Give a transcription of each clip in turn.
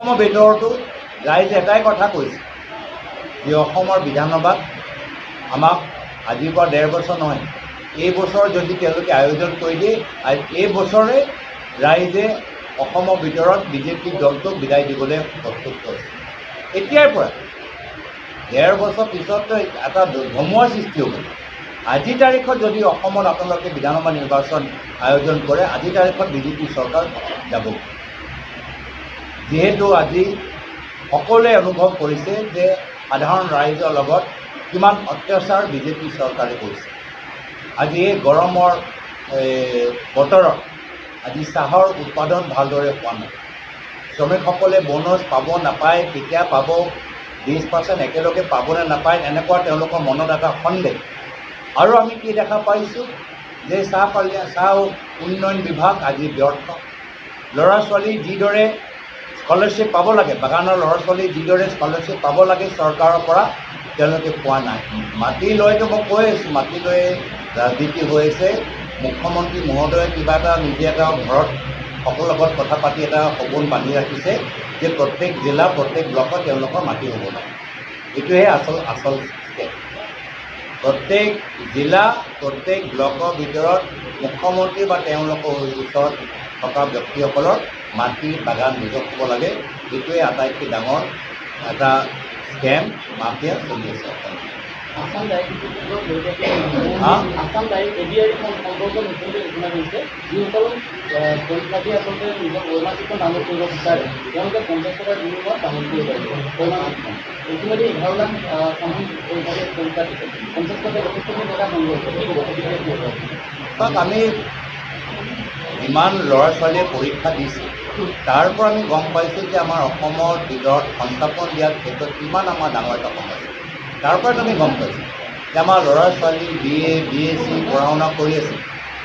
অসমৰ ভিতৰতো ৰাইজে এটাই কথা কৈছে যে অসমৰ বিধানসভাত আমাক আজিৰ পৰা ১.৫ বছৰ নহয়, এই বছৰ যদি তেওঁলোকে আয়োজন কৰি দিয়ে, এই বছৰে ৰাইজে অসমৰ ভিতৰত বিজেপি দলটোক বিদায় দিবলৈ প্ৰস্তুত কৰিছে। এতিয়াৰ পৰা ১.৫ বছৰ পিছততো এটা ধুমুহাৰ সৃষ্টি হ'ব। আজিৰ তাৰিখত যদি অসমত আপোনালোকে বিধানসভা নিৰ্বাচন আয়োজন কৰে, আজিৰ তাৰিখত বিজেপি চৰকাৰ যাব। যিহেতু আজি সকলোৱে অনুভৱ কৰিছে যে সাধাৰণ ৰাইজৰ লগত কিমান অত্যাচাৰ বিজেপি চৰকাৰে কৰিছে। আজি এই গৰমৰ বতৰত আজি চাহৰ উৎপাদন ভালদৰে হোৱা নাই। শ্ৰমিকসকলে বোনাছ পাব নাপায়, কেতিয়া পাব, 20% একেলগে পাবনে নাপায়, এনেকুৱা তেওঁলোকৰ মনত এটা সন্দেহ। আৰু আমি কি দেখা পাইছোঁ যে চাহ উন্নয়ন বিভাগ আজি ব্যৰ্থ। ল'ৰা ছোৱালী যিদৰে স্কলাৰশ্বিপ পাব লাগে, বাগানৰ ল'ৰা ছোৱালী যিদৰে স্কলাৰশ্বিপ পাব লাগে চৰকাৰৰ পৰা, তেওঁলোকে পোৱা নাই। মাটি লৈতো মই কৈ আছোঁ, মাটি লৈ ৰাজনীতি হৈ আছে। মুখ্যমন্ত্ৰী মহোদয়ে কিবা এটা নিজে এটা ঘৰত সকলোৰ লগত কথা পাতি এটা সপোন বান্ধি ৰাখিছে যে প্ৰত্যেক জিলা প্ৰত্যেক ব্লকত তেওঁলোকৰ মাটি হ'ব লাগে। এইটোহে আচল ষ্টেপ। প্ৰত্যেক জিলা প্ৰত্যেক ব্লকৰ ভিতৰত মুখ্যমন্ত্ৰী বা তেওঁলোকৰ ওচৰত থকা ব্যক্তিসকলৰ মাটি বাগান নিজক হ'ব লাগে। এইটোৱে আটাইতকৈ ডাঙৰ এটা স্কেম মাফিয়া চলি আছে। আসাম ডাইৰেক্ট এডিআৰি সম্পৰ্কত নতুনকৈ ঘোষণা কৰিছে, যিসকল পৰীক্ষাৰ্থী আচলতে নিজৰ ত্ৰৈমাসিকখন ডাউনলোড কৰিব বিচাৰে তেওঁলোকে 50 টকাৰ বিনিময়ত ডাউনলোড কৰিব পাৰিব ত্ৰৈমাসিকখন। ইতিমধ্যে 11 লাখ পৰীক্ষা দিছে, 50 টকা যথেষ্টখিনি টকা সংগ্ৰহ হৈছে। কি ক'ব চাওক, আমি যিমান ল'ৰা ছোৱালীয়ে পৰীক্ষা দিছে তাৰ পৰা আমি গম পাইছোঁ যে আমাৰ অসমৰ ভিতৰত সংস্থাপন দিয়াৰ ক্ষেত্ৰত কিমান আমাৰ ডাঙৰ এটা সমস্যা। তাৰ পৰাই আমি গম পাইছোঁ যে আমাৰ ল'ৰা ছোৱালী BA BSc পঢ়া শুনা কৰি আছে,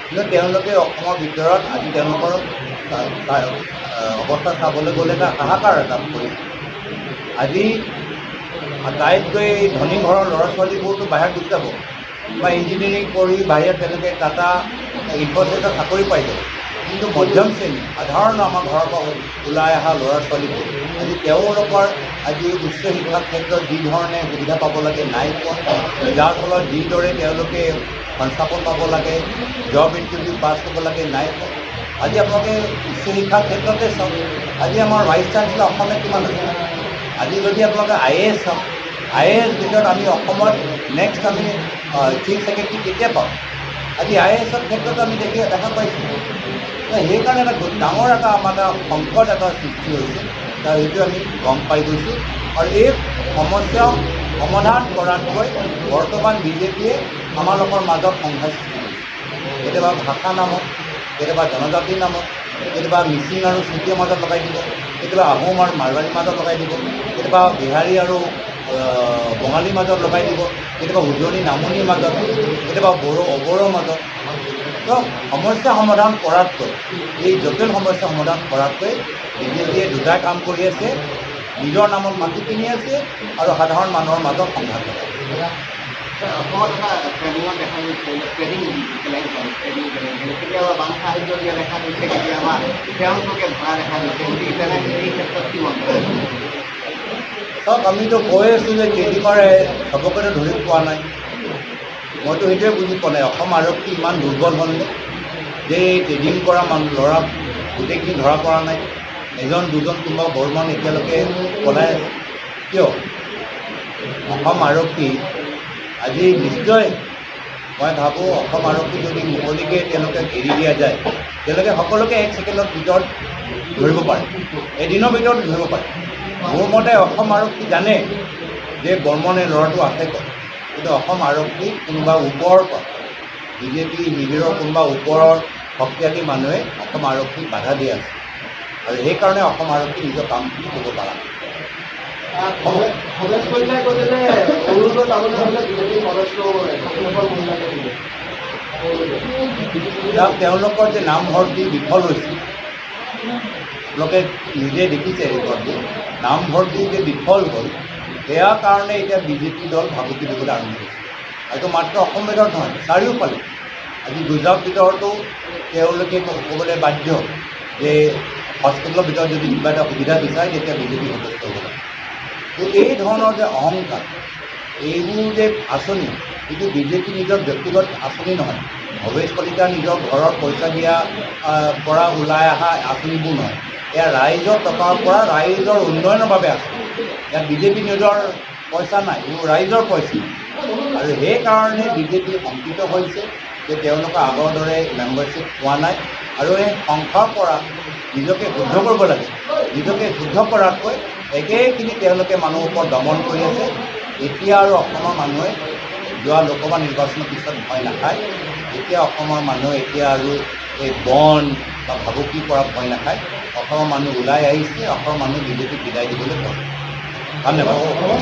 কিন্তু তেওঁলোকে অসমৰ ভিতৰত আজি তেওঁলোকৰ অৱস্থা চাবলৈ গ'লে এটা হাহাকাৰ এটা কৰিছে। আজি আটাইতকৈ ধনী ঘৰৰ ল'ৰা ছোৱালীবোৰতো বাহিৰত গুচি যাব বা ইঞ্জিনিয়াৰিং কৰি বাহিৰত তেওঁলোকে টাটা ইনফ'চিছত চাকৰি পাই যাব, কিন্তু মধ্যম শ্ৰেণী সাধাৰণ আমাৰ ঘৰৰ পৰা ওলাই অহা ল'ৰা ছোৱালীবোৰ আজি তেওঁলোকৰ আজি উচ্চ শিক্ষাৰ ক্ষেত্ৰত যি ধৰণে সুবিধা পাব লাগে নাই পোৱা, যাৰ ফলত যিদৰে তেওঁলোকে সংস্থাপন পাব লাগে, জব ইণ্টাৰভিউ পাছ কৰিব লাগে নাই পোৱা। আজি আপোনালোকে উচ্চ শিক্ষাৰ ক্ষেত্ৰতে চাওক, আজি আমাৰ ভাইচ চেঞ্চেলৰ অসমে কিমান আছে। আজি যদি আপোনালোকে IAS চাওক, IAS ভিতৰত আমি অসমত নেক্সট আমি চিফ ছেক্ৰেটাৰী কেতিয়া পাওঁ। আজি IASৰ ক্ষেত্ৰত আমি দেখা পাইছোঁ। সেইকাৰণে এটা ডাঙৰ এটা আমাৰ এটা সংকট এটা সৃষ্টি হৈছে, সেইটো আমি গম পাই গৈছোঁ। আৰু এই সমস্যা সমাধান কৰাতকৈ বৰ্তমান বিজেপিয়ে আমালোকৰ মাজত সংঘাত সৃষ্টি কৰিছে। কেতিয়াবা ভাষা নামত, কেতিয়াবা জনজাতিৰ নামত, কেতিয়াবা মিচিং আৰু চুতীয়াৰ মাজত লগাই দিব, কেতিয়াবা আহোম আৰু মাৰোৱাৰীৰ মাজত লগাই দিব, কেতিয়াবা বিহাৰী আৰু বঙালীৰ মাজত লগাই দিব, কেতিয়াবা উজনি নামনিৰ মাজত, কেতিয়াবা অবড়োৰ মাজত। তো সমস্যা সমাধান কৰাতকৈ, এই জটিল সমস্যা সমাধান কৰাতকৈ বিজেপিয়ে দুটা কাম কৰি আছে, নিজৰ নামত মাটি কিনি আছে আৰু সাধাৰণ মানুহৰ মাজত সংঘাত কৰে। অসমত এটা ট্ৰেডিঙত দেখা গৈছে, ট্ৰেডিং কেতিয়াবা বান সাহায্য দিয়া দেখা গৈছে, কেতিয়াবা তেওঁলোকে ধৰা দেখা গৈছে। গতিকে তেনেকৈ এই ক্ষেত্ৰত কি মন্তব্য? চাওক, আমিতো কৈ আছোঁ যে ট্ৰেডিঙৰে চবকেতো ধৰি পোৱা নাই। মইতো সেইটোৱে বুজি পোৱা নাই, অসম আৰক্ষী ইমান দুৰ্বল হ'লনে যে এই ট্ৰেডিং কৰা ল'ৰা গোটেইখিনি ধৰা পৰা নাই। এজন দুজন কোনোবা বৰ্মন এতিয়ালৈকে পলাই আছে কিয়? অসম আৰক্ষী আজি নিশ্চয় মই ভাবোঁ অসম আৰক্ষী যদি মুকলিকৈ তেওঁলোকে এৰি দিয়া যায়, তেওঁলোকে সকলোকে 1 ছেকেণ্ডৰ ভিতৰত ধৰিব পাৰে, এদিনৰ ভিতৰত ধৰিব পাৰে। মোৰ মতে অসম আৰক্ষী জানে যে বৰ্মনে ল'ৰাটো আছে ক'ত, কিন্তু অসম আৰক্ষী কোনোবা ওপৰৰ পৰা বিজেপি শিবিৰৰ কোনোবা ওপৰৰ শক্তিশালী মানুহে অসম আৰক্ষীক বাধা দি আছে, আৰু সেইকাৰণে অসম আৰক্ষী নিজৰ কামখিনি কৰিব পৰা নাই। তেওঁলোকৰ যে নামভৰ্তি বিফল হৈছিল, লোকে নিজে দেখিছে ৰেকৰ্ডটো, নামভৰ্তি যে বিফল হ'ল, সেয়া কাৰণে এতিয়া বিজেপি দল ভাবুকি দিবলৈ আৰম্ভ কৰিছে। হয়তো মাত্ৰ অসম ভিতৰত নহয়, চাৰিওফালে আজি গুজৰাট ভিতৰতো তেওঁলোকে ক'বলৈ বাধ্য যে হস্পিটেলৰ ভিতৰত যদি কিবা এটা সুবিধা বিচাৰে তেতিয়া বিজেপি সদস্য হ'ব লাগে। তো এই ধৰণৰ যে অহংকাৰ, এইবোৰ যে আঁচনি, এইটো বিজেপি নিজৰ ব্যক্তিগত আঁচনি নহয়, ভৱেশ কলিতা নিজৰ ঘৰৰ পইচা দিয়া পৰা ওলাই অহা আঁচনিবোৰ নহয়, এয়া ৰাইজৰ টকাৰ পৰা ৰাইজৰ উন্নয়নৰ বাবে আছে। ইয়াত বিজেপি নিজৰ পইচা নাই, এইবোৰ ৰাইজৰ পইচা। আৰু সেইকাৰণে বিজেপি শংকিত হৈছে যে তেওঁলোকে আগৰ দৰে মেম্বাৰশ্বিপ পোৱা নাই। আৰু এই সংসাৰৰ পৰা নিজকে শুদ্ধ কৰিব লাগে, নিজকে শুদ্ধ কৰাতকৈ একেখিনি তেওঁলোকে মানুহৰ ওপৰত দমন কৰি আছে। এতিয়া আৰু অসমৰ মানুহে যোৱা লোকসভা নিৰ্বাচনৰ পিছত ভয় নাখায়। এতিয়া অসমৰ মানুহে এতিয়া আৰু এই বন বা ভাবুকিৰ পৰা ভয় নাখায়। অসমৰ মানুহ ওলাই আহিছে, অসমৰ মানুহ বিজেপিক বিদায় দিবলৈ কয়। ধন্যবাদ।